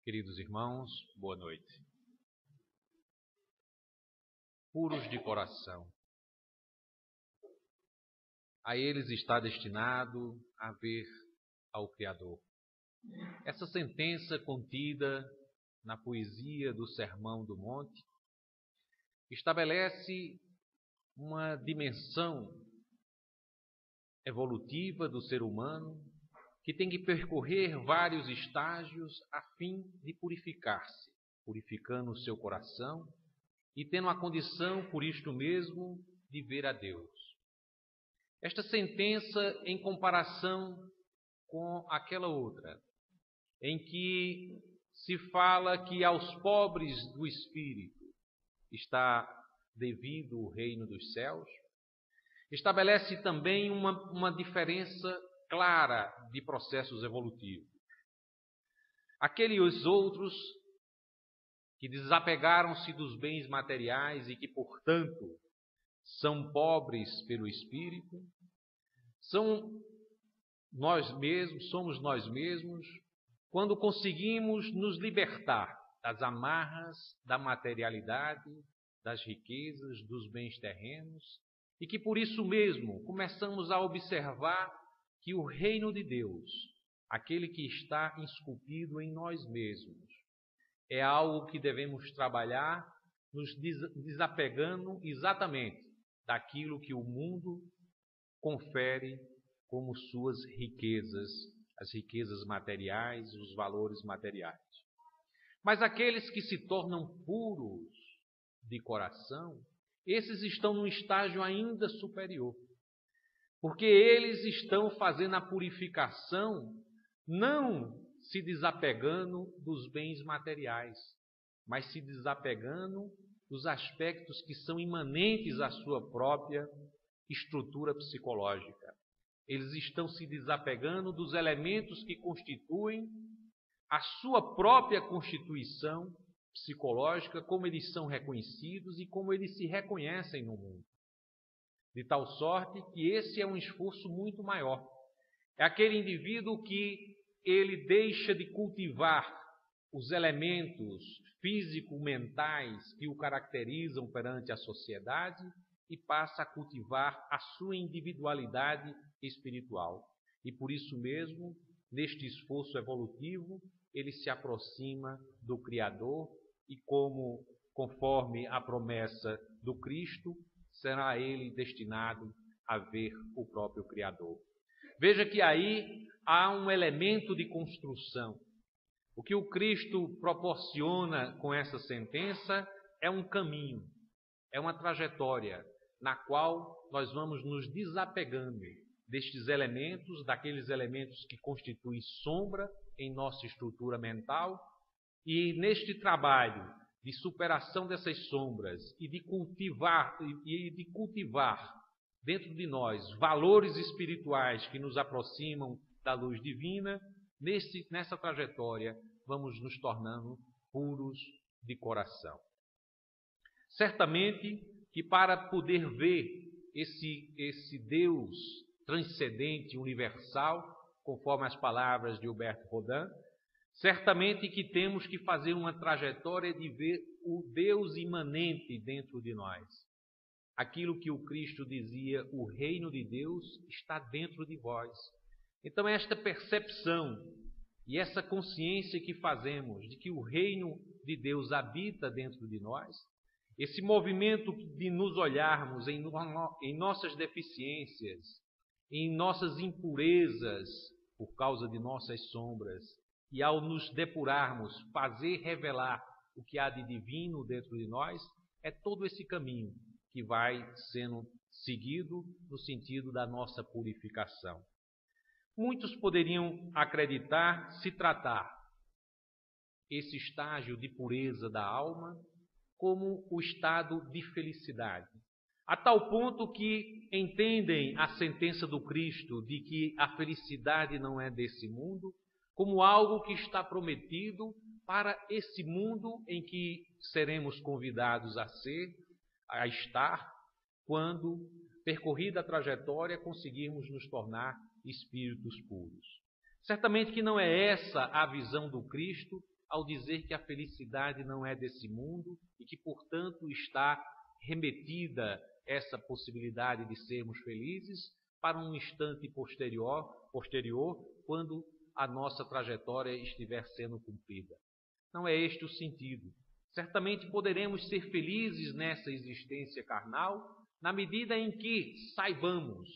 Queridos irmãos, boa noite. Puros de coração. A eles está destinado a ver ao Criador. Essa sentença contida na poesia do Sermão do Monte estabelece uma dimensão evolutiva do ser humano que tem que percorrer vários estágios a fim de purificar-se, purificando o seu coração e tendo a condição, por isto mesmo, de ver a Deus. Esta sentença, em comparação com aquela outra, em que se fala que aos pobres do espírito está devido o reino dos céus, estabelece também uma diferença clara de processos evolutivos. Aqueles outros que desapegaram-se dos bens materiais e que, portanto, são pobres pelo espírito, somos nós mesmos, quando conseguimos nos libertar das amarras da materialidade, das riquezas, dos bens terrenos, e que por isso mesmo começamos a observar que o reino de Deus, aquele que está esculpido em nós mesmos, é algo que devemos trabalhar nos desapegando exatamente daquilo que o mundo confere como suas riquezas, as riquezas materiais, os valores materiais. Mas aqueles que se tornam puros de coração, esses estão num estágio ainda superior. Porque eles estão fazendo a purificação não se desapegando dos bens materiais, mas se desapegando dos aspectos que são imanentes à sua própria estrutura psicológica. Eles estão se desapegando dos elementos que constituem a sua própria constituição psicológica, como eles são reconhecidos e como eles se reconhecem no mundo. De tal sorte que esse é um esforço muito maior. É aquele indivíduo que ele deixa de cultivar os elementos físico-mentais que o caracterizam perante a sociedade e passa a cultivar a sua individualidade espiritual. E por isso mesmo, neste esforço evolutivo, ele se aproxima do Criador e, conforme a promessa do Cristo, será ele destinado a ver o próprio Criador. Veja que aí há um elemento de construção. O que o Cristo proporciona com essa sentença é um caminho, é uma trajetória na qual nós vamos nos desapegando destes elementos, daqueles elementos que constituem sombra em nossa estrutura mental, e neste trabalho de superação dessas sombras e de cultivar dentro de nós valores espirituais que nos aproximam da luz divina, nessa trajetória vamos nos tornando puros de coração. Certamente que para poder ver esse Deus transcendente, universal, conforme as palavras de Humberto Rodin, certamente que temos que fazer uma trajetória de ver o Deus imanente dentro de nós. Aquilo que o Cristo dizia, o reino de Deus está dentro de vós. Então esta percepção e essa consciência que fazemos de que o reino de Deus habita dentro de nós, esse movimento de nos olharmos em nossas deficiências, em nossas impurezas por causa de nossas sombras, e ao nos depurarmos, fazer revelar o que há de divino dentro de nós, é todo esse caminho que vai sendo seguido no sentido da nossa purificação. Muitos poderiam acreditar se tratar esse estágio de pureza da alma como o estado de felicidade, a tal ponto que entendem a sentença do Cristo de que a felicidade não é desse mundo, como algo que está prometido para esse mundo em que seremos convidados a estar, quando, percorrida a trajetória, conseguirmos nos tornar espíritos puros. Certamente que não é essa a visão do Cristo ao dizer que a felicidade não é desse mundo e que, portanto, está remetida essa possibilidade de sermos felizes para um instante posterior, quando a nossa trajetória estiver sendo cumprida. Não é este o sentido. Certamente poderemos ser felizes nessa existência carnal, na medida em que saibamos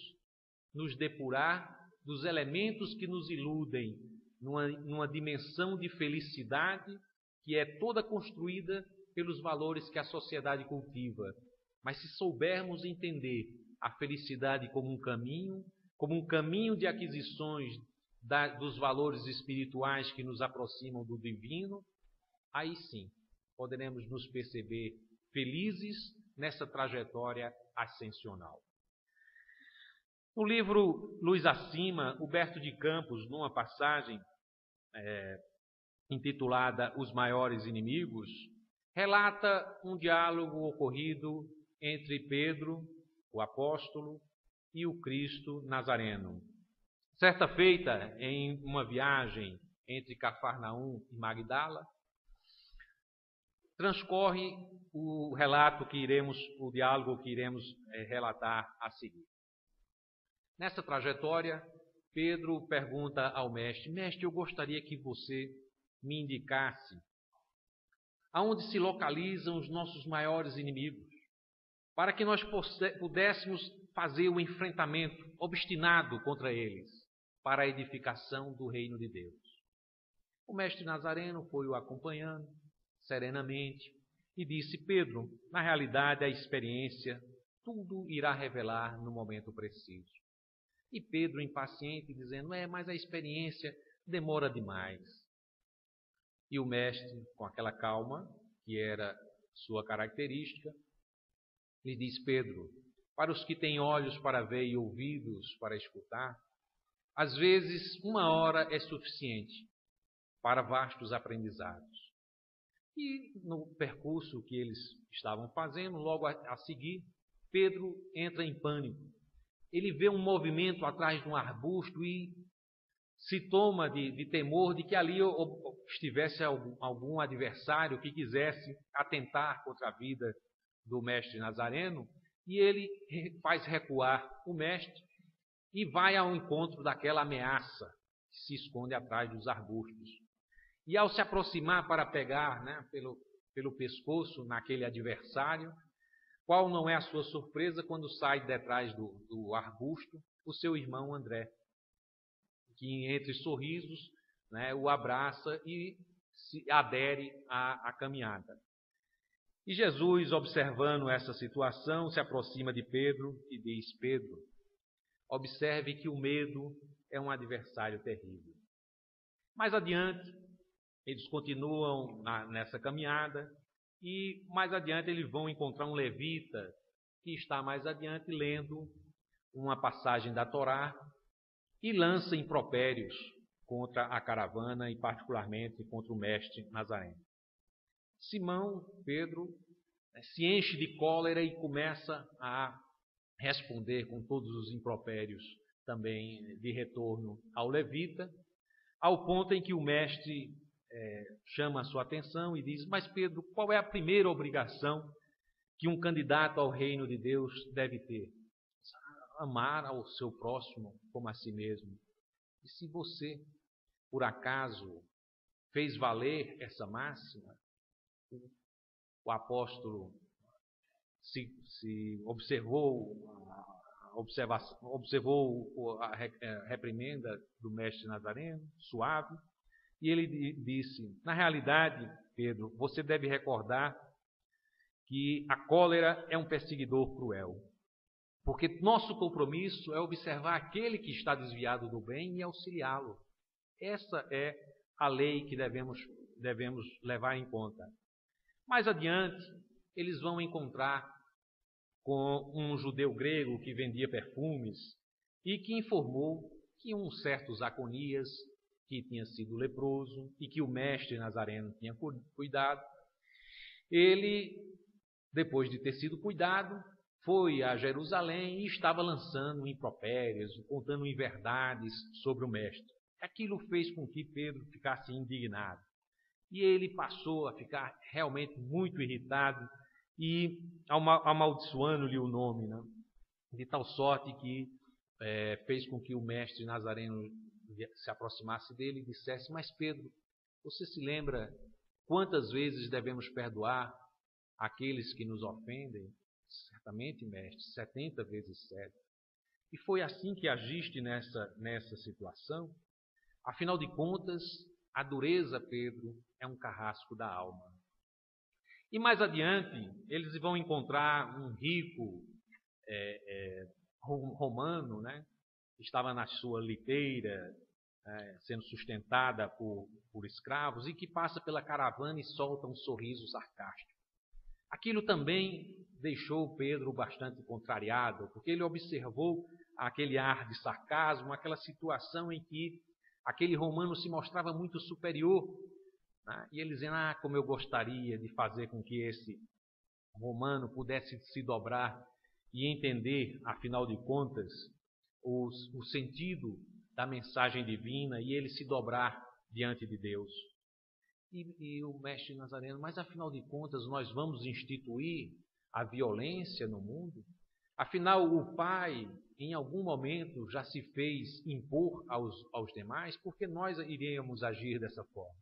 nos depurar dos elementos que nos iludem numa dimensão de felicidade que é toda construída pelos valores que a sociedade cultiva. Mas se soubermos entender a felicidade como um caminho de aquisições dos valores espirituais que nos aproximam do divino, aí sim poderemos nos perceber felizes nessa trajetória ascensional. No livro Luz Acima, Humberto de Campos, numa passagem intitulada Os Maiores Inimigos, relata um diálogo ocorrido entre Pedro, o apóstolo, e o Cristo Nazareno. Certa feita, em uma viagem entre Cafarnaum e Magdala, transcorre o diálogo que iremos relatar a seguir. Nessa trajetória, Pedro pergunta ao mestre: Mestre, eu gostaria que você me indicasse aonde se localizam os nossos maiores inimigos, para que nós pudéssemos fazer o enfrentamento obstinado contra eles, para a edificação do reino de Deus. O mestre Nazareno foi o acompanhando serenamente e disse: Pedro, na realidade a experiência tudo irá revelar no momento preciso. E Pedro, impaciente, dizendo: mas a experiência demora demais. E o mestre, com aquela calma que era sua característica, lhe diz: Pedro, para os que têm olhos para ver e ouvidos para escutar, às vezes 1 hora é suficiente para vastos aprendizados. E no percurso que eles estavam fazendo, logo a seguir, Pedro entra em pânico. Ele vê um movimento atrás de um arbusto e se toma de temor de que ali estivesse algum adversário que quisesse atentar contra a vida do mestre Nazareno, e ele faz recuar o mestre e vai ao encontro daquela ameaça que se esconde atrás dos arbustos. E ao se aproximar para pegar pelo pescoço naquele adversário, qual não é a sua surpresa quando sai de detrás do arbusto o seu irmão André, que entre sorrisos o abraça e se adere à caminhada. E Jesus, observando essa situação, se aproxima de Pedro e diz: Pedro, observe que o medo é um adversário terrível. Mais adiante, eles continuam nessa caminhada e mais adiante eles vão encontrar um levita que está mais adiante lendo uma passagem da Torá e lança impropérios contra a caravana e particularmente contra o mestre Nazareno. Simão, Pedro, se enche de cólera e começa a responder com todos os impropérios também de retorno ao levita, ao ponto em que o mestre chama a sua atenção e diz: mas Pedro, qual é a primeira obrigação que um candidato ao reino de Deus deve ter? Amar ao seu próximo como a si mesmo. E se você, por acaso, fez valer essa máxima, o apóstolo se observou a reprimenda do mestre Nazareno, suave, e ele disse: na realidade, Pedro, você deve recordar que a cólera é um perseguidor cruel. Porque nosso compromisso é observar aquele que está desviado do bem e auxiliá-lo. Essa é a lei que devemos levar em conta. Mais adiante, eles vão encontrar com um judeu grego que vendia perfumes e que informou que um certo Zaconias, que tinha sido leproso e que o mestre Nazareno tinha cuidado, ele, depois de ter sido cuidado, foi a Jerusalém e estava lançando impropérios, contando inverdades sobre o mestre. Aquilo fez com que Pedro ficasse indignado. E ele passou a ficar realmente muito irritado e amaldiçoando-lhe o nome, né? De tal sorte que fez com que o mestre Nazareno se aproximasse dele e dissesse: mas Pedro, você se lembra quantas vezes devemos perdoar aqueles que nos ofendem? Certamente, mestre, 70 vezes 7. E foi assim que agiste nessa situação? Afinal de contas, a dureza, Pedro, é um carrasco da alma. E mais adiante, eles vão encontrar um rico romano, né? Estava na sua liteira, sendo sustentada por escravos, e que passa pela caravana e solta um sorriso sarcástico. Aquilo também deixou Pedro bastante contrariado, porque ele observou aquele ar de sarcasmo, aquela situação em que aquele romano se mostrava muito superior, né? E ele dizendo: como eu gostaria de fazer com que esse romano pudesse se dobrar e entender, afinal de contas, o sentido da mensagem divina e ele se dobrar diante de Deus. E o mestre Nazareno: mas afinal de contas nós vamos instituir a violência no mundo? Afinal, o Pai em algum momento já se fez impor aos demais, por que nós iríamos agir dessa forma?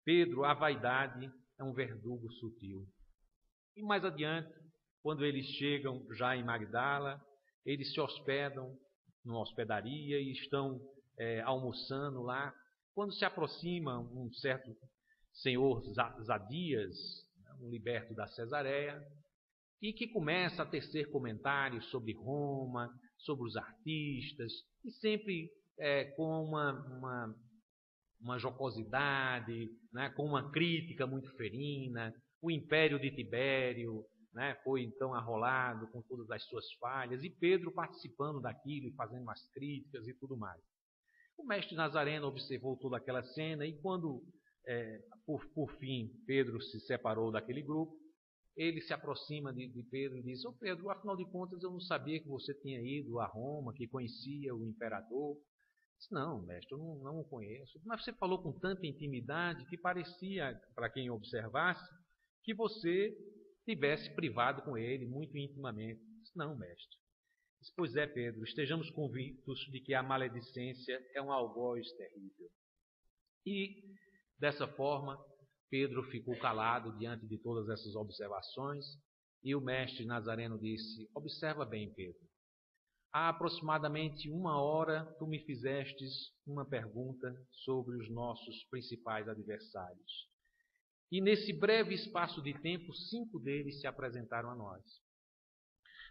Pedro, a vaidade é um verdugo sutil. E mais adiante, quando eles chegam já em Magdala, eles se hospedam numa hospedaria e estão almoçando lá. Quando se aproxima um certo senhor Zadias, um liberto da Cesareia, e que começa a tecer comentários sobre Roma, sobre os artistas, e sempre com uma jocosidade, né, com uma crítica muito ferina. O império de Tibério, né, foi então arrolado com todas as suas falhas, e Pedro participando daquilo e fazendo umas críticas e tudo mais. O mestre Nazareno observou toda aquela cena e quando, por fim, Pedro se separou daquele grupo, ele se aproxima de Pedro e diz: Pedro, afinal de contas eu não sabia que você tinha ido a Roma, que conhecia o imperador. Disse: não, mestre, eu não o conheço. Mas você falou com tanta intimidade que parecia, para quem observasse, que você tivesse privado com ele muito intimamente. Disse: não, mestre. Disse: pois é, Pedro, estejamos convictos de que a maledicência é um algoz terrível. E, dessa forma, Pedro ficou calado diante de todas essas observações e o mestre Nazareno disse: observa bem, Pedro. Há aproximadamente 1 hora tu me fizestes uma pergunta sobre os nossos principais adversários. E nesse breve espaço de tempo, 5 deles se apresentaram a nós.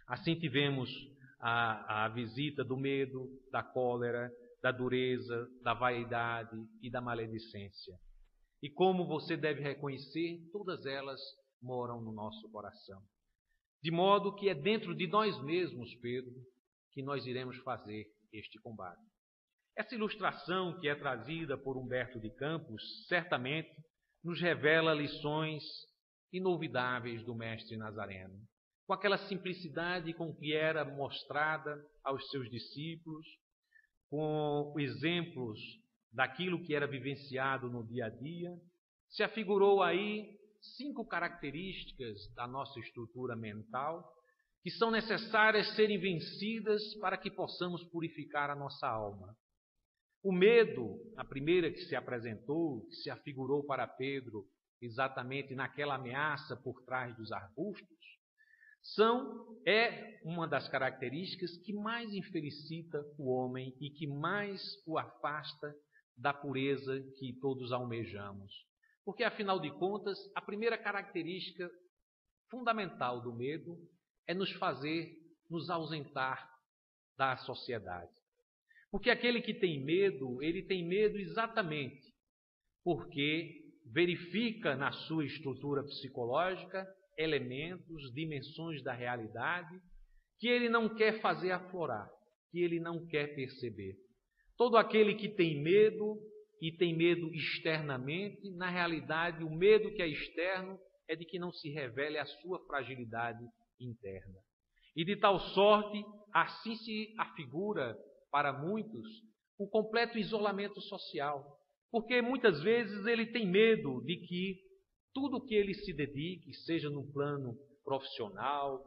Assim tivemos a visita do medo, da cólera, da dureza, da vaidade e da maledicência. E como você deve reconhecer, todas elas moram no nosso coração. De modo que é dentro de nós mesmos, Pedro, que nós iremos fazer este combate. Essa ilustração que é trazida por Humberto de Campos, certamente nos revela lições inolvidáveis do mestre Nazareno. Com aquela simplicidade com que era mostrada aos seus discípulos, com exemplos daquilo que era vivenciado no dia a dia, se afigurou aí 5 características da nossa estrutura mental que são necessárias serem vencidas para que possamos purificar a nossa alma. O medo, a primeira que se apresentou, que se afigurou para Pedro exatamente naquela ameaça por trás dos arbustos, é uma das características que mais infelicita o homem e que mais o afasta da pureza que todos almejamos. Porque, afinal de contas, a primeira característica fundamental do medo é nos fazer nos ausentar da sociedade. Porque aquele que tem medo, ele tem medo exatamente porque verifica na sua estrutura psicológica elementos, dimensões da realidade que ele não quer fazer aflorar, que ele não quer perceber. Todo aquele que tem medo e tem medo externamente, na realidade o medo que é externo é de que não se revele a sua fragilidade interna. E de tal sorte, assim se afigura para muitos o completo isolamento social. Porque muitas vezes ele tem medo de que tudo que ele se dedique, seja no plano profissional,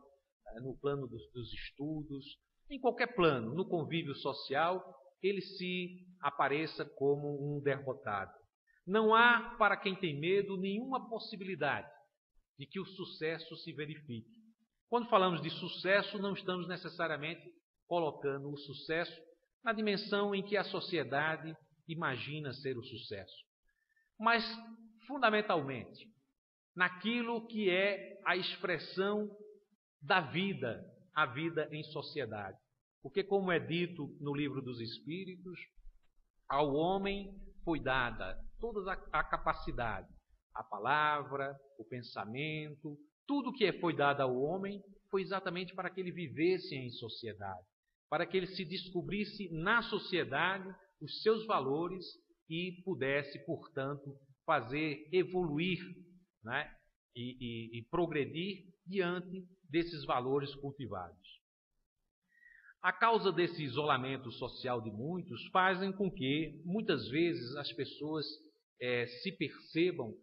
no plano dos estudos, em qualquer plano, no convívio social, ele se apareça como um derrotado. Não há, para quem tem medo, nenhuma possibilidade de que o sucesso se verifique. Quando falamos de sucesso, não estamos necessariamente colocando o sucesso na dimensão em que a sociedade imagina ser o sucesso, mas, fundamentalmente, naquilo que é a expressão da vida, a vida em sociedade. Porque, como é dito no Livro dos Espíritos, ao homem foi dada toda a capacidade, a palavra, o pensamento, tudo que foi dado ao homem foi exatamente para que ele vivesse em sociedade, para que ele se descobrisse na sociedade os seus valores e pudesse, portanto, fazer evoluir, né, e progredir diante desses valores cultivados. A causa desse isolamento social de muitos fazem com que, muitas vezes, as pessoas se percebam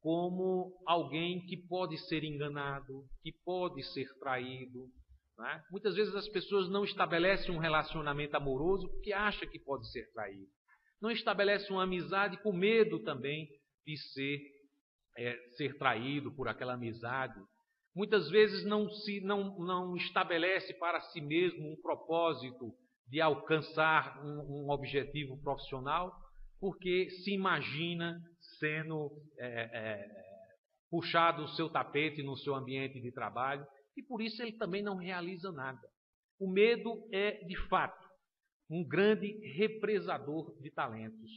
como alguém que pode ser enganado, que pode ser traído. Né? Muitas vezes as pessoas não estabelecem um relacionamento amoroso porque acham que pode ser traído. Não estabelecem uma amizade com medo também de ser traído por aquela amizade. Muitas vezes não estabelece para si mesmo um propósito de alcançar um objetivo profissional, porque se imagina sendo puxado o seu tapete no seu ambiente de trabalho, e por isso ele também não realiza nada. O medo é, de fato, um grande represador de talentos.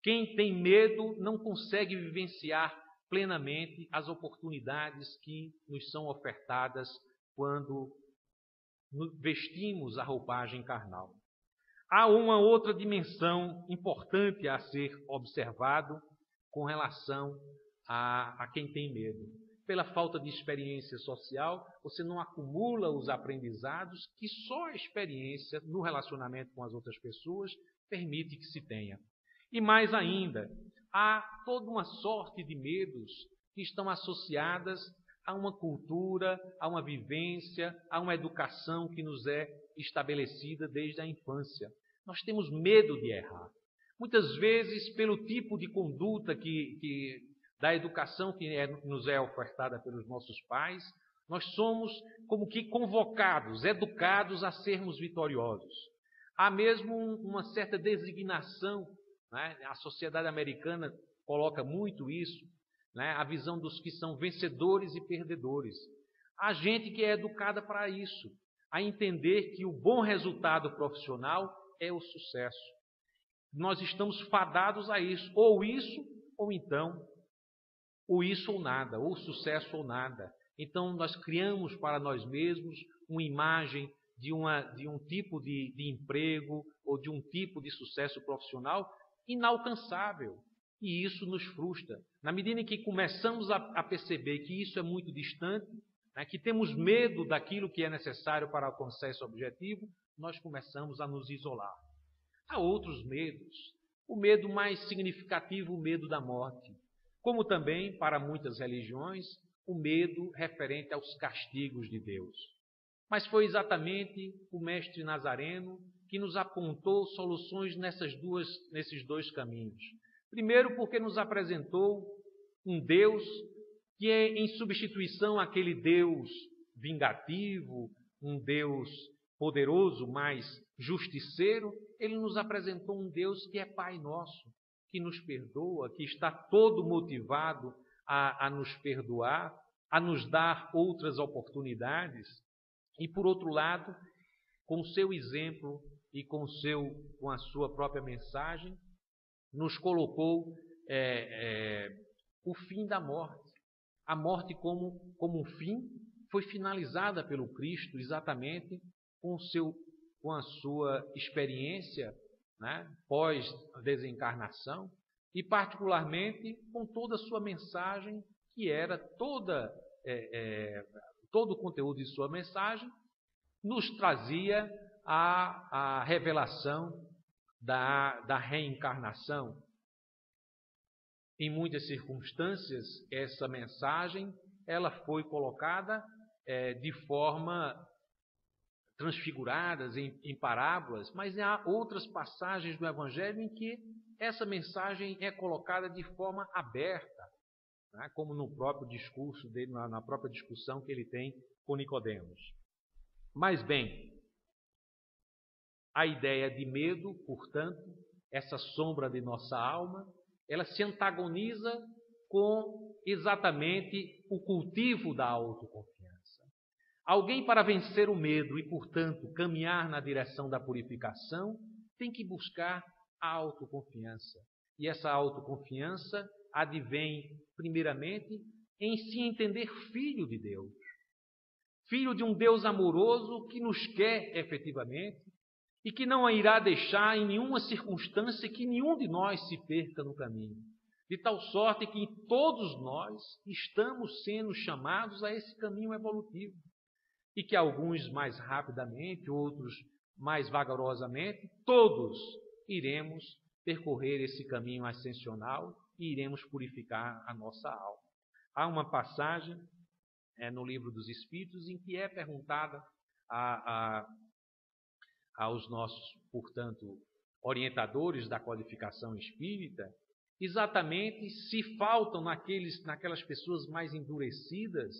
Quem tem medo não consegue vivenciar plenamente as oportunidades que nos são ofertadas quando vestimos a roupagem carnal. Há uma outra dimensão importante a ser observado com relação a quem tem medo. Pela falta de experiência social, você não acumula os aprendizados que só a experiência no relacionamento com as outras pessoas permite que se tenha. E mais ainda, há toda uma sorte de medos que estão associadas a uma cultura, a uma vivência, a uma educação que nos é estabelecida desde a infância. Nós temos medo de errar. Muitas vezes, pelo tipo de conduta da educação que nos é ofertada pelos nossos pais, nós somos como que convocados, educados a sermos vitoriosos. Há mesmo uma certa designação, né? A sociedade americana coloca muito isso, né? A visão dos que são vencedores e perdedores. Há gente que é educada para isso, a entender que o bom resultado profissional é o sucesso. Nós estamos fadados a isso, ou então, ou isso ou nada, ou sucesso ou nada. Então nós criamos para nós mesmos uma imagem de um tipo de emprego ou de um tipo de sucesso profissional inalcançável. E isso nos frustra. Na medida em que começamos a perceber que isso é muito distante, né, que temos medo daquilo que é necessário para alcançar esse objetivo, nós começamos a nos isolar. Há outros medos. O medo mais significativo, o medo da morte. Como também, para muitas religiões, o medo referente aos castigos de Deus. Mas foi exatamente o mestre Nazareno que nos apontou soluções nesses dois caminhos. Primeiro, porque nos apresentou um Deus que é em substituição àquele Deus vingativo, um Deus poderoso, mas justiceiro, ele nos apresentou um Deus que é Pai nosso, que nos perdoa, que está todo motivado a nos perdoar, a nos dar outras oportunidades. E, por outro lado, com o seu exemplo e com a sua própria mensagem, nos colocou o fim da morte. A morte como um fim foi finalizada pelo Cristo exatamente com a sua experiência, né, pós-desencarnação, e particularmente com toda a sua mensagem, que era todo o conteúdo de sua mensagem, nos trazia a revelação da reencarnação. Em muitas circunstâncias, essa mensagem ela foi colocada de forma transfiguradas em parábolas, mas há outras passagens do Evangelho em que essa mensagem é colocada de forma aberta, né? Como no próprio discurso dele, na própria discussão que ele tem com Nicodemos. Mas bem, a ideia de medo, portanto, essa sombra de nossa alma, ela se antagoniza com exatamente o cultivo da autoconfiança. Alguém, para vencer o medo e, portanto, caminhar na direção da purificação, tem que buscar a autoconfiança. E essa autoconfiança advém, primeiramente, em se entender filho de Deus. Filho de um Deus amoroso que nos quer efetivamente e que não irá deixar em nenhuma circunstância que nenhum de nós se perca no caminho. De tal sorte que todos nós estamos sendo chamados a esse caminho evolutivo. E que alguns mais rapidamente, outros mais vagarosamente, todos iremos percorrer esse caminho ascensional e iremos purificar a nossa alma. Há uma passagem no Livro dos Espíritos em que é perguntada aos nossos, portanto, orientadores da codificação espírita, exatamente se faltam naquelas pessoas mais endurecidas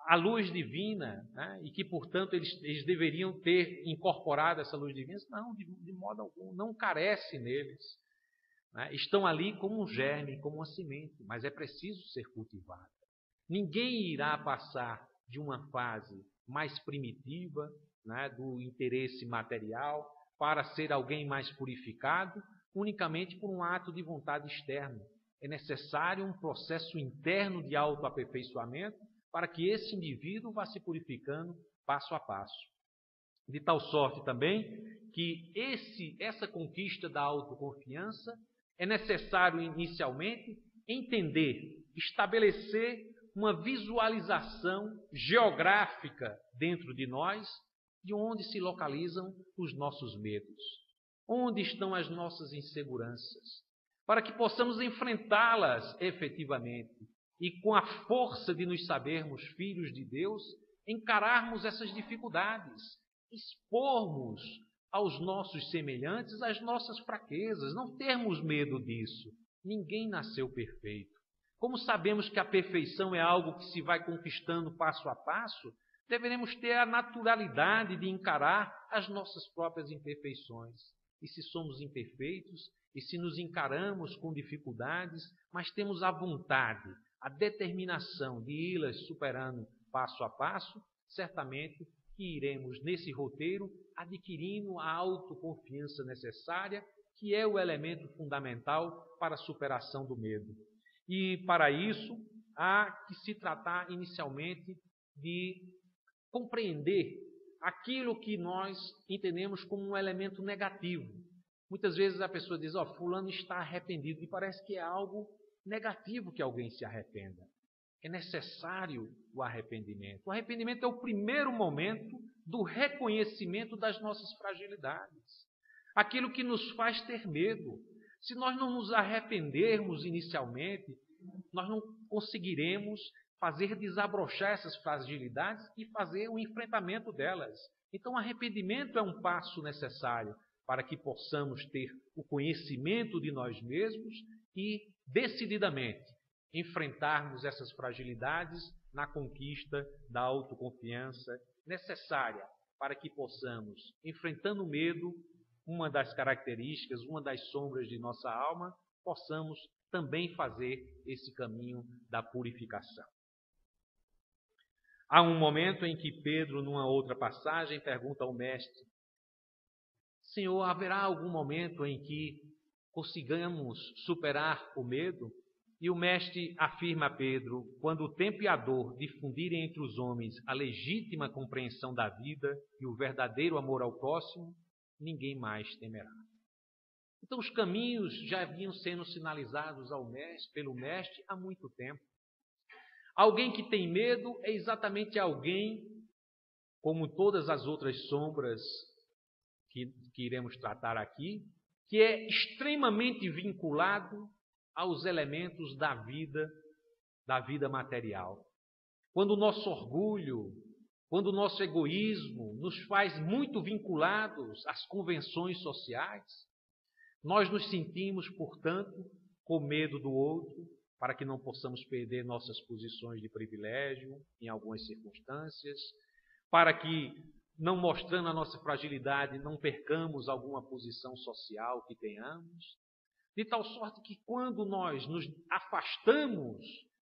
a luz divina, né? E que, portanto, eles deveriam ter incorporado essa luz divina. Não, de modo algum, não carece neles. Né? Estão ali como um germe, como uma semente, mas é preciso ser cultivada. Ninguém irá passar de uma fase mais primitiva, né, do interesse material, para ser alguém mais purificado, unicamente por um ato de vontade externo. É necessário um processo interno de autoaperfeiçoamento para que esse indivíduo vá se purificando passo a passo. De tal sorte também que essa conquista da autoconfiança é necessário inicialmente entender, estabelecer uma visualização geográfica dentro de nós de onde se localizam os nossos medos, onde estão as nossas inseguranças, para que possamos enfrentá-las efetivamente e com a força de nos sabermos filhos de Deus, encararmos essas dificuldades, expormos aos nossos semelhantes as nossas fraquezas, não termos medo disso. Ninguém nasceu perfeito. Como sabemos que a perfeição é algo que se vai conquistando passo a passo, deveremos ter a naturalidade de encarar as nossas próprias imperfeições. E se somos imperfeitos, e se nos encaramos com dificuldades, mas temos a vontade, a determinação de ir-las superando passo a passo, certamente que iremos nesse roteiro adquirindo a autoconfiança necessária, que é o elemento fundamental para a superação do medo. E para isso há que se tratar inicialmente de compreender aquilo que nós entendemos como um elemento negativo. Muitas vezes a pessoa diz, fulano está arrependido, e parece que é algo negativo que alguém se arrependa. É necessário o arrependimento. O arrependimento é o primeiro momento do reconhecimento das nossas fragilidades. Aquilo que nos faz ter medo. Se nós não nos arrependermos inicialmente, nós não conseguiremos fazer desabrochar essas fragilidades e fazer o enfrentamento delas. Então, o arrependimento é um passo necessário para que possamos ter o conhecimento de nós mesmos e, decididamente, enfrentarmos essas fragilidades na conquista da autoconfiança necessária para que possamos, enfrentando o medo, uma das características, uma das sombras de nossa alma, possamos também fazer esse caminho da purificação. Há um momento em que Pedro, numa outra passagem, pergunta ao mestre: Senhor, haverá algum momento em que consigamos superar o medo? E o mestre afirma a Pedro: quando o tempo e a dor difundirem entre os homens a legítima compreensão da vida e o verdadeiro amor ao próximo, ninguém mais temerá. Então os caminhos já vinham sendo sinalizados pelo mestre há muito tempo. Alguém que tem medo é exatamente alguém, como todas as outras sombras que iremos tratar aqui, que é extremamente vinculado aos elementos da vida material. Quando o nosso orgulho, quando o nosso egoísmo nos faz muito vinculados às convenções sociais, nós nos sentimos, portanto, com medo do outro, para que não possamos perder nossas posições de privilégio em algumas circunstâncias, para que, não mostrando a nossa fragilidade, não percamos alguma posição social que tenhamos, de tal sorte que quando nós nos afastamos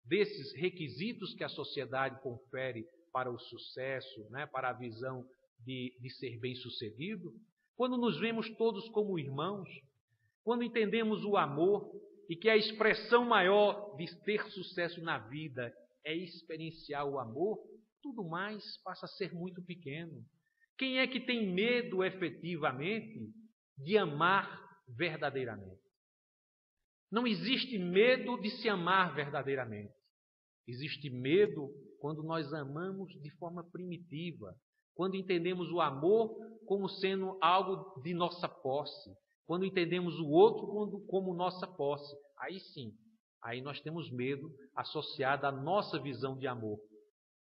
desses requisitos que a sociedade confere para o sucesso, para a visão de ser bem-sucedido, quando nos vemos todos como irmãos, quando entendemos o amor e que a expressão maior de ter sucesso na vida é experienciar o amor, tudo mais passa a ser muito pequeno. Quem é que tem medo efetivamente de amar verdadeiramente? Não existe medo de se amar verdadeiramente. Existe medo quando nós amamos de forma primitiva, quando entendemos o amor como sendo algo de nossa posse, quando entendemos o outro como nossa posse. Aí sim, aí nós temos medo associado à nossa visão de amor.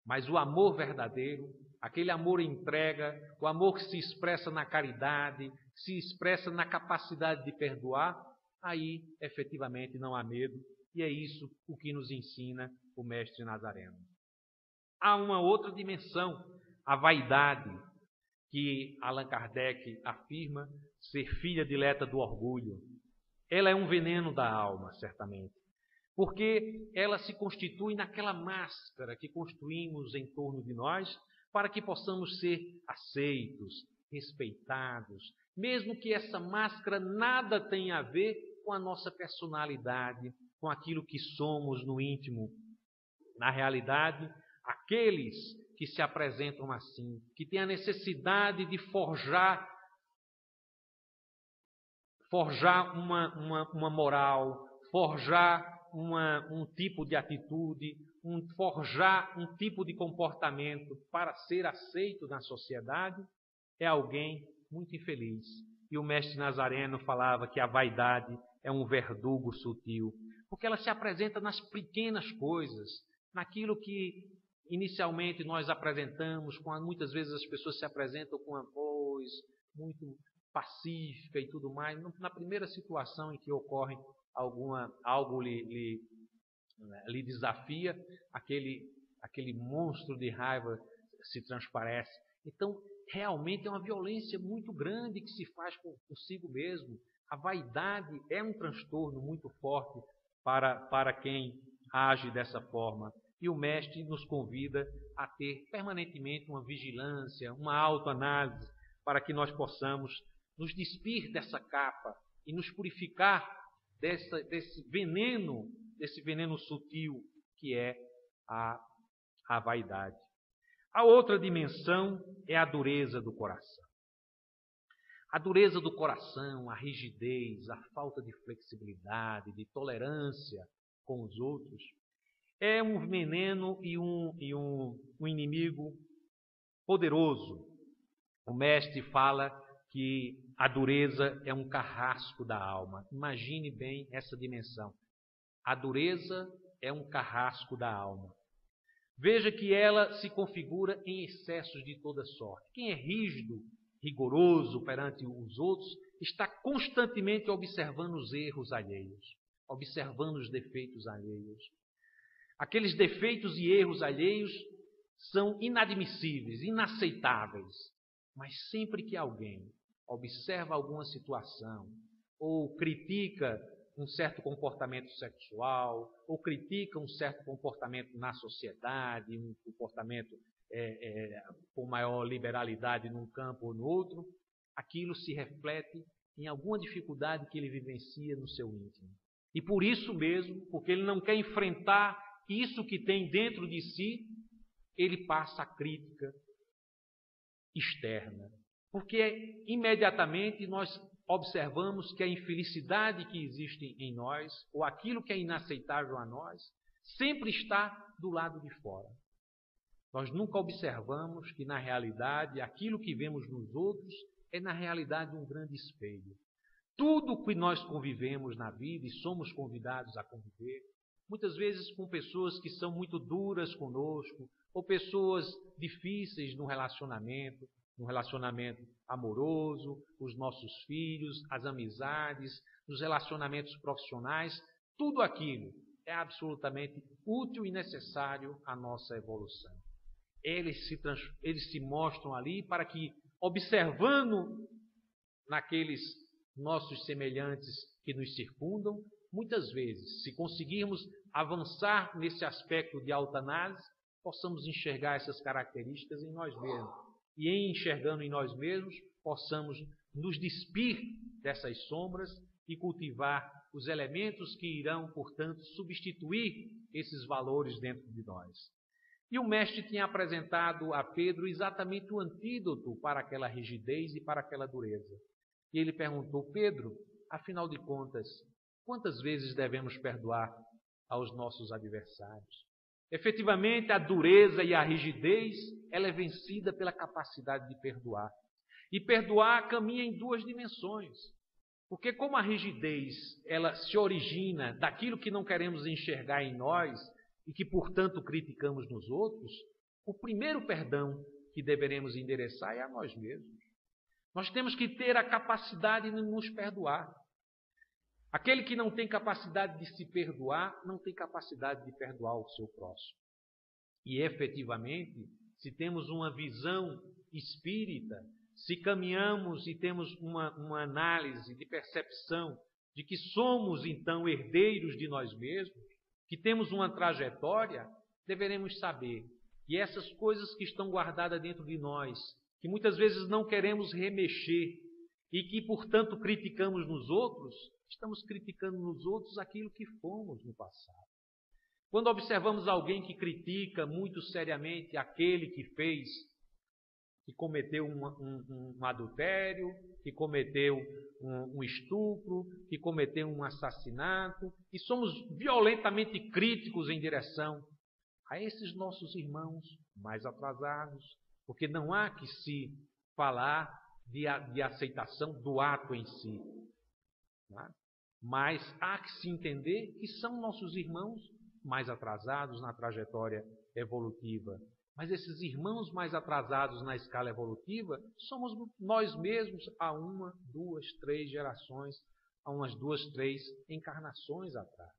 Mas o amor verdadeiro, aquele amor entrega, o amor que se expressa na caridade, que se expressa na capacidade de perdoar, aí efetivamente não há medo. E é isso o que nos ensina o Mestre Nazareno. Há uma outra dimensão, a vaidade, que Allan Kardec afirma ser filha dileta do orgulho. Ela é um veneno da alma, certamente, porque ela se constitui naquela máscara que construímos em torno de nós para que possamos ser aceitos, respeitados, mesmo que essa máscara nada tenha a ver com a nossa personalidade, com aquilo que somos no íntimo. Na realidade, aqueles que se apresentam assim, que têm a necessidade de forjar uma moral, forjar um tipo de atitude, forjar um tipo de comportamento para ser aceito na sociedade, é alguém muito infeliz. E o Mestre Nazareno falava que a vaidade é um verdugo sutil, porque ela se apresenta nas pequenas coisas, naquilo que inicialmente nós apresentamos, muitas vezes as pessoas se apresentam com uma voz muito pacífica e tudo mais. Na primeira situação em que ocorre algo lhe desafia, aquele monstro de raiva se transparece. Então, realmente é uma violência muito grande que se faz consigo mesmo. A vaidade é um transtorno muito forte para quem age dessa forma. E o Mestre nos convida a ter permanentemente uma vigilância, uma autoanálise, para que nós possamos nos despir dessa capa e nos purificar desse veneno sutil que é a vaidade. A outra dimensão é a dureza do coração. A dureza do coração, a rigidez, a falta de flexibilidade, de tolerância com os outros, é um veneno e um inimigo poderoso. O Mestre fala que a dureza é um carrasco da alma. Imagine bem essa dimensão. A dureza é um carrasco da alma. Veja que ela se configura em excessos de toda sorte. Quem é rígido, rigoroso perante os outros, está constantemente observando os erros alheios, observando os defeitos alheios. Aqueles defeitos e erros alheios são inadmissíveis, inaceitáveis. Mas sempre que alguém observa alguma situação ou critica um certo comportamento sexual, ou critica um certo comportamento na sociedade, um comportamento com maior liberalidade num campo ou no outro, aquilo se reflete em alguma dificuldade que ele vivencia no seu íntimo. E por isso mesmo, porque ele não quer enfrentar isso que tem dentro de si, ele passa a crítica externa. Porque imediatamente nós observamos que a infelicidade que existe em nós, ou aquilo que é inaceitável a nós, sempre está do lado de fora. Nós nunca observamos que, na realidade, aquilo que vemos nos outros é, na realidade, um grande espelho. tudo que nós convivemos na vida e somos convidados a conviver, muitas vezes com pessoas que são muito duras conosco, ou pessoas difíceis no relacionamento amoroso, os nossos filhos, as amizades, os relacionamentos profissionais, tudo aquilo é absolutamente útil e necessário à nossa evolução. Eles se mostram ali para que, observando naqueles nossos semelhantes que nos circundam, muitas vezes, se conseguirmos avançar nesse aspecto de autoanálise, possamos enxergar essas características em nós mesmos. E em enxergando em nós mesmos, possamos nos despir dessas sombras e cultivar os elementos que irão, portanto, substituir esses valores dentro de nós. E o mestre tinha apresentado a Pedro exatamente o antídoto para aquela rigidez e para aquela dureza. E ele perguntou: Pedro, afinal de contas, quantas vezes devemos perdoar aos nossos adversários? Efetivamente, a dureza e a rigidez, ela é vencida pela capacidade de perdoar. E perdoar caminha em duas dimensões. Porque como a rigidez, ela se origina daquilo que não queremos enxergar em nós e que, portanto, criticamos nos outros, o primeiro perdão que deveremos endereçar é a nós mesmos. Nós temos que ter a capacidade de nos perdoar. Aquele que não tem capacidade de se perdoar, não tem capacidade de perdoar o seu próximo. E, efetivamente, se temos uma visão espírita, se caminhamos e temos uma análise de percepção de que somos, então, herdeiros de nós mesmos, que temos uma trajetória, deveremos saber que essas coisas que estão guardadas dentro de nós, que muitas vezes não queremos remexer e que, portanto, criticamos nos outros, estamos criticando nos outros aquilo que fomos no passado. Quando observamos alguém que critica muito seriamente aquele que cometeu um adultério, que cometeu um estupro, que cometeu um assassinato, e somos violentamente críticos em direção a esses nossos irmãos mais atrasados, porque não há que se falar de aceitação do ato em si. Mas há que se entender que são nossos irmãos mais atrasados na trajetória evolutiva. Mas esses irmãos mais atrasados na escala evolutiva somos nós mesmos há 1, 2, 3 gerações, há umas 2, 3 encarnações atrás.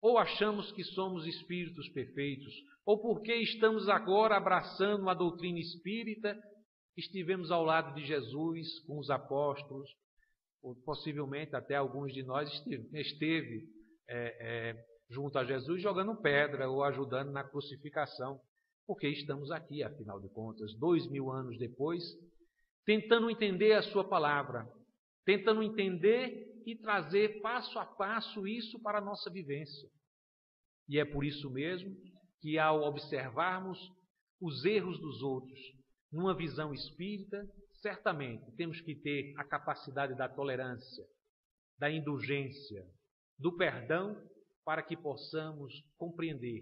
Ou achamos que somos espíritos perfeitos, ou porque estamos agora abraçando a doutrina espírita, estivemos ao lado de Jesus com os apóstolos, ou possivelmente até alguns de nós esteve junto a Jesus jogando pedra ou ajudando na crucificação, porque estamos aqui, afinal de contas, 2000 anos depois, tentando entender a sua palavra, tentando entender e trazer passo a passo isso para a nossa vivência. E é por isso mesmo que, ao observarmos os erros dos outros numa visão espírita, certamente temos que ter a capacidade da tolerância, da indulgência, do perdão, para que possamos compreender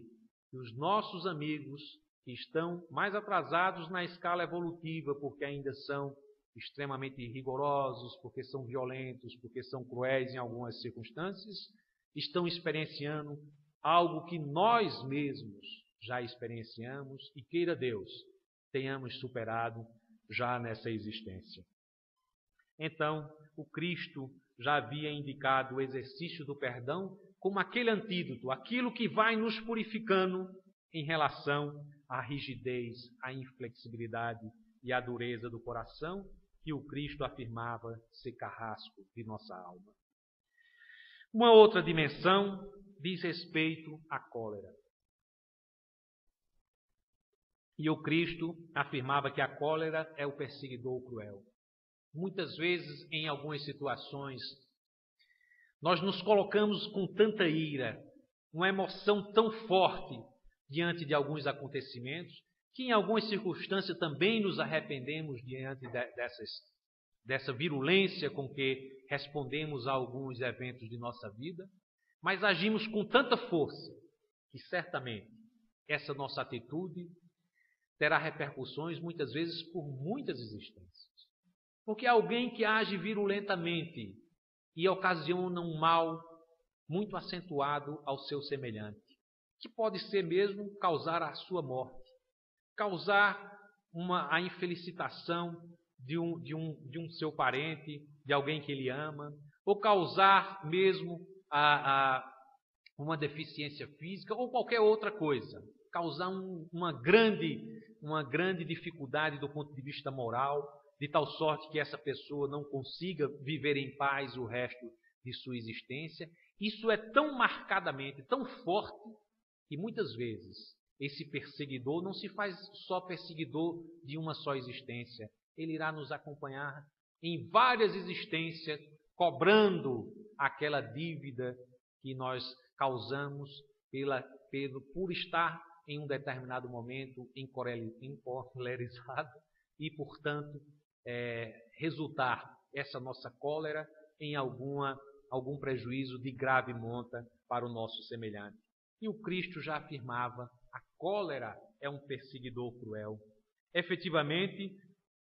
que os nossos amigos que estão mais atrasados na escala evolutiva, porque ainda são extremamente rigorosos, porque são violentos, porque são cruéis em algumas circunstâncias, estão experienciando algo que nós mesmos já experienciamos e, queira Deus, tenhamos superado já nessa existência. Então, o Cristo já havia indicado o exercício do perdão como aquele antídoto, aquilo que vai nos purificando em relação à rigidez, à inflexibilidade e à dureza do coração que o Cristo afirmava ser carrasco de nossa alma. Uma outra dimensão diz respeito à cólera. E o Cristo afirmava que a cólera é o perseguidor cruel. Muitas vezes, em algumas situações, nós nos colocamos com tanta ira, uma emoção tão forte diante de alguns acontecimentos, que em algumas circunstâncias também nos arrependemos diante dessa virulência com que respondemos a alguns eventos de nossa vida, mas agimos com tanta força que certamente essa nossa atitude terá repercussões muitas vezes por muitas existências. Porque alguém que age virulentamente e ocasiona um mal muito acentuado ao seu semelhante, que pode ser mesmo causar a sua morte, causar a infelicitação de um seu parente, de alguém que ele ama, ou causar mesmo uma deficiência física ou qualquer outra coisa, causar uma grande dificuldade do ponto de vista moral, de tal sorte que essa pessoa não consiga viver em paz o resto de sua existência. Isso é tão marcadamente, tão forte, que muitas vezes esse perseguidor não se faz só perseguidor de uma só existência. Ele irá nos acompanhar em várias existências, cobrando aquela dívida que nós causamos por estar em um determinado momento encolerizado e, portanto, resultar essa nossa cólera em algum prejuízo de grave monta para o nosso semelhante. E o Cristo já afirmava: a cólera é um perseguidor cruel. Efetivamente,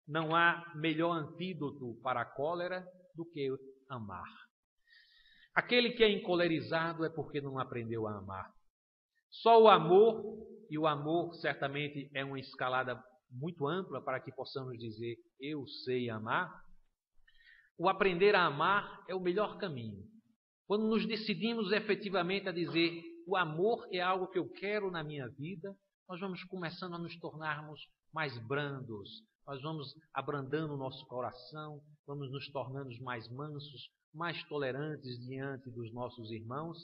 não há melhor antídoto para a cólera do que amar. Aquele que é encolerizado é porque não aprendeu a amar. Só o amor, e o amor certamente é uma escalada muito ampla para que possamos dizer eu sei amar. O aprender a amar é o melhor caminho. Quando nos decidimos efetivamente a dizer o amor é algo que eu quero na minha vida, nós vamos começando a nos tornarmos mais brandos, nós vamos abrandando o nosso coração, vamos nos tornando mais mansos, mais tolerantes diante dos nossos irmãos,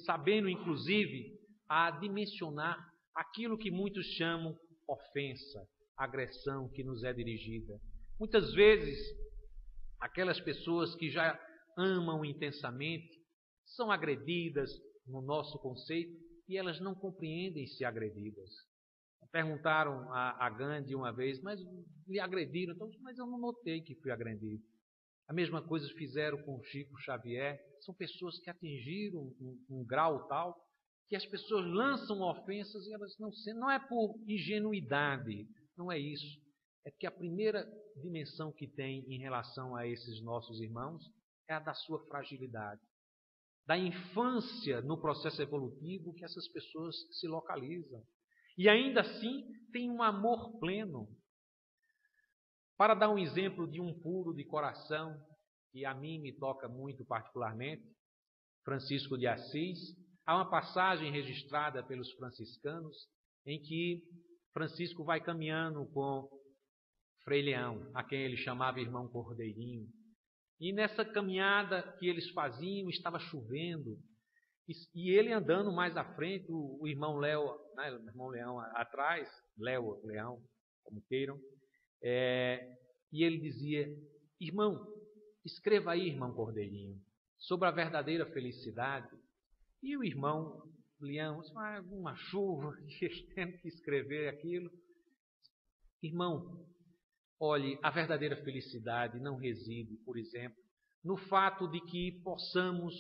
sabendo inclusive a dimensionar aquilo que muitos chamam ofensa, agressão que nos é dirigida. Muitas vezes, aquelas pessoas que já amam intensamente são agredidas no nosso conceito e elas não compreendem ser agredidas. Perguntaram a Gandhi uma vez, mas lhe agrediram? Então, mas eu não notei que fui agredido. A mesma coisa fizeram com Chico Xavier. São pessoas que atingiram um grau tal que as pessoas lançam ofensas e elas não é por ingenuidade, não é isso. É que a primeira dimensão que tem em relação a esses nossos irmãos é a da sua fragilidade, da infância no processo evolutivo que essas pessoas se localizam. E ainda assim tem um amor pleno. Para dar um exemplo de um puro de coração, que a mim me toca muito particularmente, Francisco de Assis, há uma passagem registrada pelos franciscanos em que Francisco vai caminhando com Frei Leão, a quem ele chamava irmão Cordeirinho. E nessa caminhada que eles faziam, estava chovendo, e ele andando mais à frente, o irmão Léo, né, o irmão Leão atrás, Leão, como queiram, e ele dizia: irmão, escreva aí, irmão Cordeirinho, sobre a verdadeira felicidade. E o irmão Leão, uma chuva, tendo que escrever aquilo. Irmão, olhe, a verdadeira felicidade não reside, por exemplo, no fato de que possamos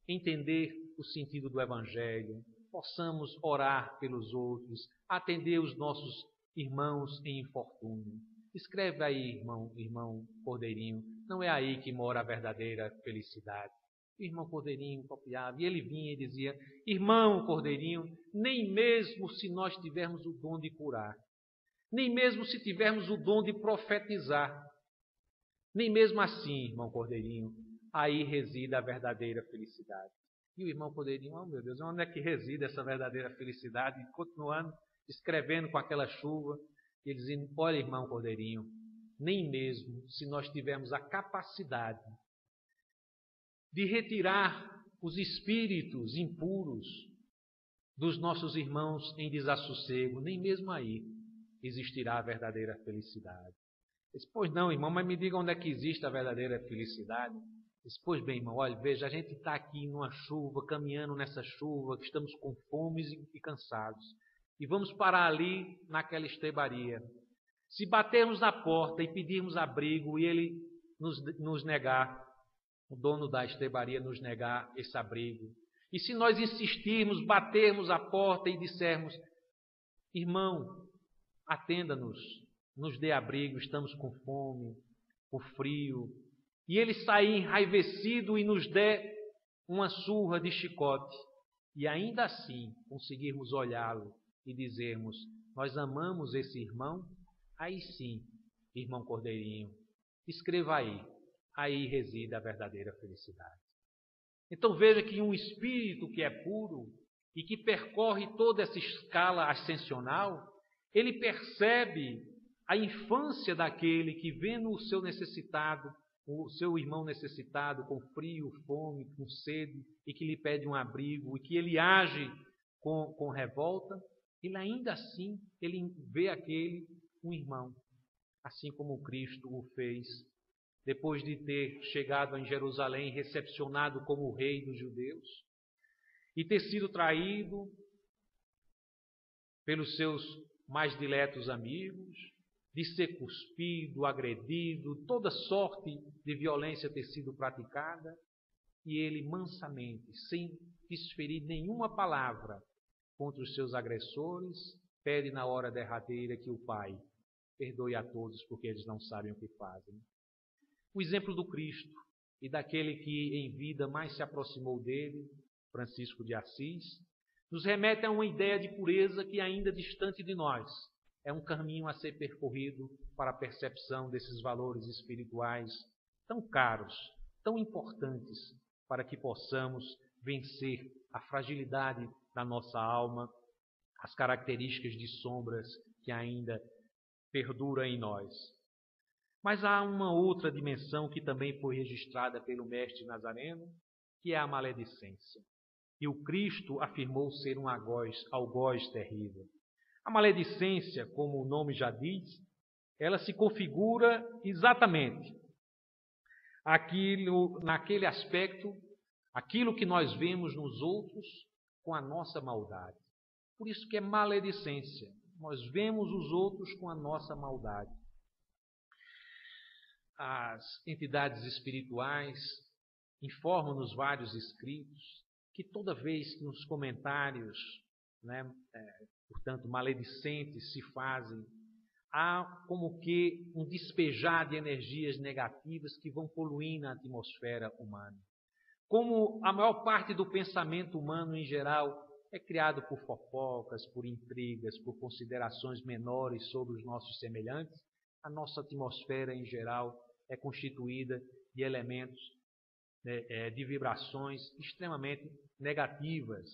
entender o sentido do Evangelho, possamos orar pelos outros, atender os nossos irmãos em infortúnio. Escreve aí, irmão Cordeirinho, não é aí que mora a verdadeira felicidade. O irmão Cordeirinho copiava, e ele vinha e dizia: irmão Cordeirinho, nem mesmo se nós tivermos o dom de curar, nem mesmo se tivermos o dom de profetizar, nem mesmo assim, irmão Cordeirinho, aí reside a verdadeira felicidade. E o irmão Cordeirinho, oh meu Deus, onde é que reside essa verdadeira felicidade? E continuando, escrevendo com aquela chuva, e dizendo: olha, irmão Cordeirinho, nem mesmo se nós tivermos a capacidade de retirar os espíritos impuros dos nossos irmãos em desassossego, nem mesmo aí existirá a verdadeira felicidade. Eu disse: pois não, irmão, mas me diga onde é que existe a verdadeira felicidade. Eu disse: pois bem, irmão, olha, veja, a gente está aqui numa chuva, caminhando nessa chuva, que estamos com fome e cansados, e vamos parar ali naquela estrebaria. Se batermos na porta e pedirmos abrigo e ele nos negar, o dono da estrebaria nos negar esse abrigo, e se nós insistirmos, batermos a porta e dissermos: irmão, atenda-nos, nos dê abrigo, estamos com fome, o frio, e ele sair enraivecido e nos der uma surra de chicote, e ainda assim conseguirmos olhá-lo e dizermos: nós amamos esse irmão, aí sim, irmão Cordeirinho, escreva aí reside a verdadeira felicidade. Então veja que um espírito que é puro e que percorre toda essa escala ascensional, ele percebe a infância daquele que, vendo o seu necessitado, o seu irmão necessitado, com frio, fome, com sede, e que lhe pede um abrigo, e que ele age com revolta, ele ainda assim, ele vê aquele um irmão, assim como Cristo o fez, depois de ter chegado em Jerusalém, recepcionado como o rei dos judeus, e ter sido traído pelos seus mais diletos amigos, de ser cuspido, agredido, toda sorte de violência ter sido praticada, e ele mansamente, sem desferir nenhuma palavra contra os seus agressores, pede na hora derradeira que o Pai perdoe a todos, porque eles não sabem o que fazem. O exemplo do Cristo e daquele que em vida mais se aproximou dele, Francisco de Assis, nos remete a uma ideia de pureza que ainda distante de nós. É um caminho a ser percorrido para a percepção desses valores espirituais tão caros, tão importantes, para que possamos vencer a fragilidade da nossa alma, as características de sombras que ainda perduram em nós. Mas há uma outra dimensão que também foi registrada pelo mestre Nazareno, que é a maledicência. E o Cristo afirmou ser um algoz terrível. A maledicência, como o nome já diz, ela se configura exatamente naquele aspecto, aquilo que nós vemos nos outros com a nossa maldade. Por isso que é maledicência. Nós vemos os outros com a nossa maldade. As entidades espirituais informam nos vários escritos que toda vez que nos comentários, portanto, maledicentes se fazem, há como que um despejar de energias negativas que vão poluindo a atmosfera humana. Como a maior parte do pensamento humano em geral é criado por fofocas, por intrigas, por considerações menores sobre os nossos semelhantes, a nossa atmosfera em geral é constituída de elementos, de vibrações extremamente negativas.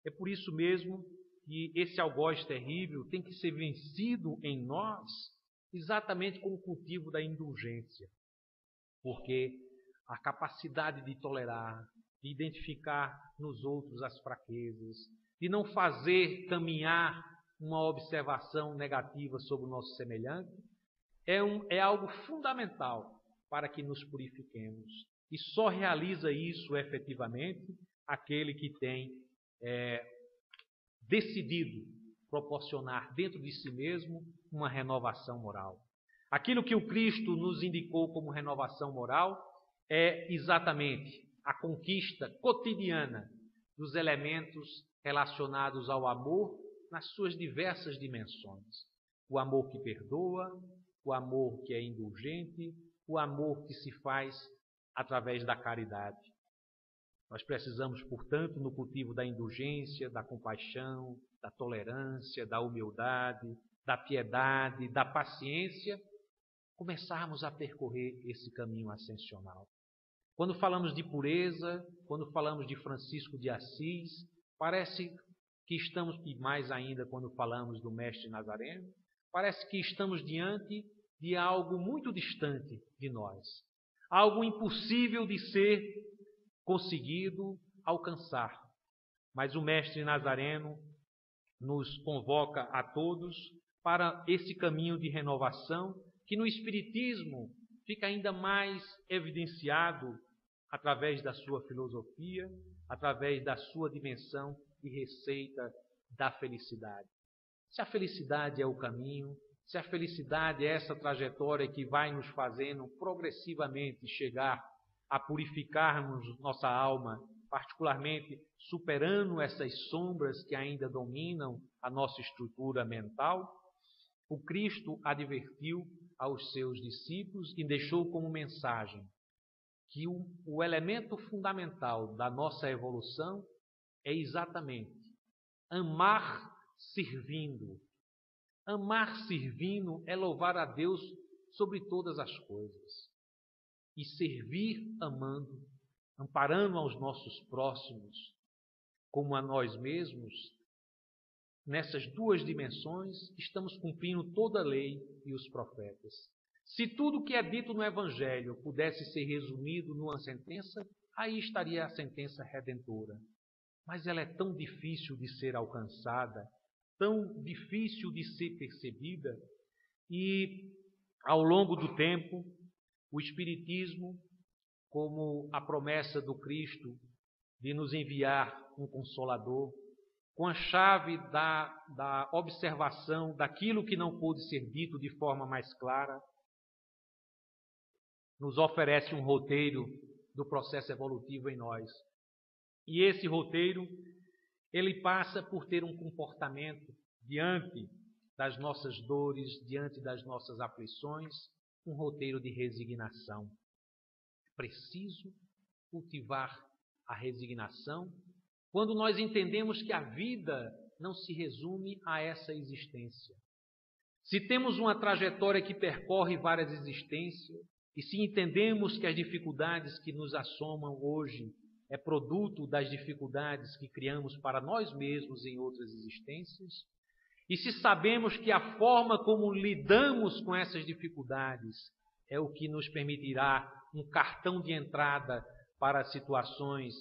É por isso mesmo que esse algoz terrível tem que ser vencido em nós exatamente com o cultivo da indulgência. Porque a capacidade de tolerar, de identificar nos outros as fraquezas, de não fazer caminhar uma observação negativa sobre o nosso semelhante, é algo fundamental para que nos purifiquemos. E só realiza isso efetivamente aquele que tem decidido proporcionar dentro de si mesmo uma renovação moral. Aquilo que o Cristo nos indicou como renovação moral é exatamente a conquista cotidiana dos elementos relacionados ao amor nas suas diversas dimensões. O amor que perdoa, o amor que é indulgente, o amor que se faz através da caridade. Nós precisamos, portanto, no cultivo da indulgência, da compaixão, da tolerância, da humildade, da piedade, da paciência, começarmos a percorrer esse caminho ascensional. Quando falamos de pureza, quando falamos de Francisco de Assis, parece que estamos, e mais ainda quando falamos do Mestre Nazareno, parece que estamos diante de algo muito distante de nós. Algo impossível de ser conseguido alcançar. Mas o Mestre Nazareno nos convoca a todos para esse caminho de renovação que no Espiritismo fica ainda mais evidenciado através da sua filosofia, através da sua dimensão e receita da felicidade. Se a felicidade é o caminho, se a felicidade é essa trajetória que vai nos fazendo progressivamente chegar a purificarmos nossa alma, particularmente superando essas sombras que ainda dominam a nossa estrutura mental, o Cristo advertiu aos seus discípulos e deixou como mensagem que o elemento fundamental da nossa evolução é exatamente amar servindo. Amar servindo é louvar a Deus sobre todas as coisas. E servir amando, amparando aos nossos próximos, como a nós mesmos, nessas duas dimensões, estamos cumprindo toda a lei e os profetas. Se tudo o que é dito no Evangelho pudesse ser resumido numa sentença, aí estaria a sentença redentora. Mas ela é tão difícil de ser alcançada, tão difícil de ser percebida, e ao longo do tempo, o Espiritismo, como a promessa do Cristo de nos enviar um Consolador, com a chave da observação daquilo que não pôde ser dito de forma mais clara, nos oferece um roteiro do processo evolutivo em nós. E esse roteiro, ele passa por ter um comportamento diante das nossas dores, diante das nossas aflições, um roteiro de resignação. Preciso cultivar a resignação quando nós entendemos que a vida não se resume a essa existência. Se temos uma trajetória que percorre várias existências, e se entendemos que as dificuldades que nos assomam hoje é produto das dificuldades que criamos para nós mesmos em outras existências, e se sabemos que a forma como lidamos com essas dificuldades é o que nos permitirá um cartão de entrada para situações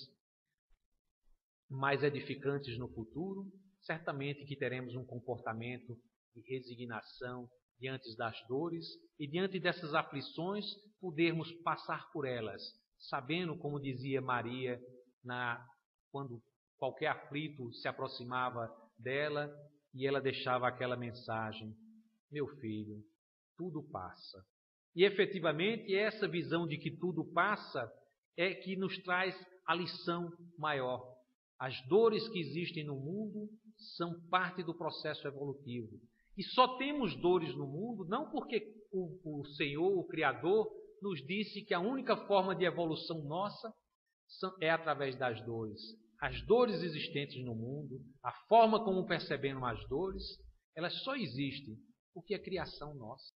mais edificantes no futuro, certamente que teremos um comportamento de resignação diante das dores e diante dessas aflições podermos passar por elas, sabendo, como dizia Maria, quando qualquer aflito se aproximava dela e ela deixava aquela mensagem: meu filho, tudo passa. E efetivamente essa visão de que tudo passa é que nos traz a lição maior. As dores que existem no mundo são parte do processo evolutivo. E só temos dores no mundo não porque o Senhor, o Criador, nos disse que a única forma de evolução nossa é através das dores. As dores existentes no mundo, a forma como percebemos as dores, elas só existem porque é criação nossa.